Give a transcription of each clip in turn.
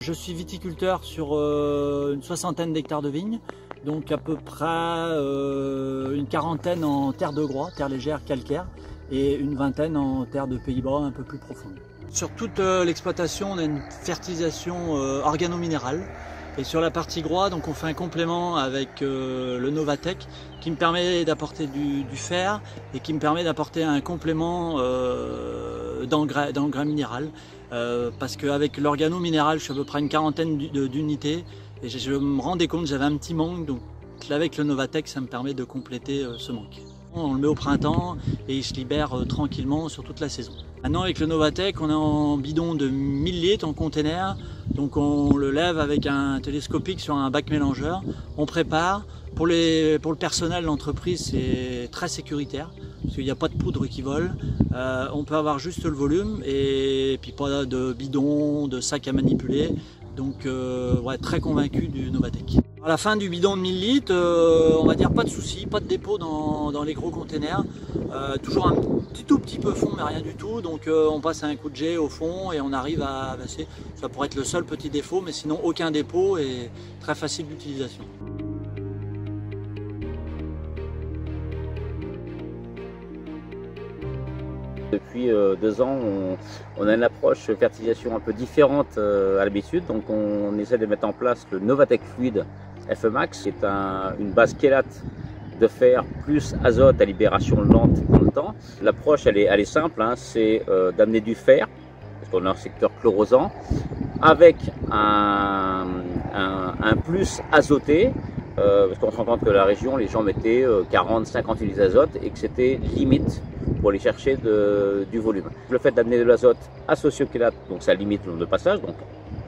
Je suis viticulteur sur une soixantaine d'hectares de vignes, donc à peu près une quarantaine en terre de Groix, terre légère, calcaire, et une vingtaine en terre de Pays-Bas un peu plus profonde. Sur toute l'exploitation, on a une fertilisation organo-minérale. Et sur la partie Groix, donc on fait un complément avec le Novatec qui me permet d'apporter du fer et qui me permet d'apporter un complément d'engrais minéral. Parce qu'avec l'organo-minéral, je suis à peu près une quarantaine d'unités et je me rendais compte que j'avais un petit manque. Donc avec le Novatec, ça me permet de compléter ce manque. On le met au printemps et il se libère tranquillement sur toute la saison. Maintenant avec le Novatec, on est en bidon de 1000 litres en container. Donc on le lève avec un télescopique sur un bac mélangeur. On prépare. Pour le personnel de l'entreprise, c'est très sécuritaire parce qu'il n'y a pas de poudre qui vole. On peut avoir juste le volume et puis pas de bidon, de sac à manipuler. Donc ouais, très convaincu du Novatec. À la fin du bidon de 1000 litres, on va dire pas de soucis, pas de dépôt dans les gros containers. Toujours un tout petit peu fond mais rien du tout. Donc on passe à un coup de jet au fond et on arrive à passer. Ça pourrait être le seul petit défaut, mais sinon aucun dépôt et très facile d'utilisation. Depuis 2 ans, on a une approche fertilisation un peu différente à l'habitude. Donc on essaie de mettre en place le Novatec Fluide FEmax, qui est une base chélate de fer plus azote à libération lente dans le temps. L'approche elle est simple, hein, c'est d'amener du fer, parce qu'on a un secteur chlorosant, avec un plus azoté, parce qu'on se rend compte que la région, les gens mettaient 40-50 unités d'azote et que c'était limite pour aller chercher du volume. Le fait d'amener de l'azote associé au chélate, donc ça limite le nombre de passages, donc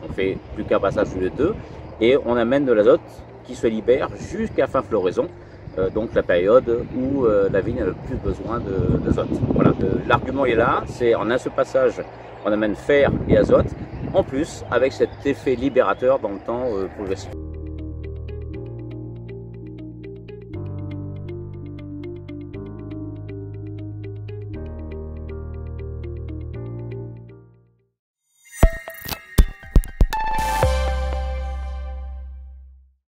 on fait plus qu'un passage tous les deux, et on amène de l'azote qui se libère jusqu'à fin floraison, donc la période où la vigne a le plus besoin d'azote. Voilà, l'argument est là, c'est en un seul passage, on amène fer et azote, en plus avec cet effet libérateur dans le temps progressif.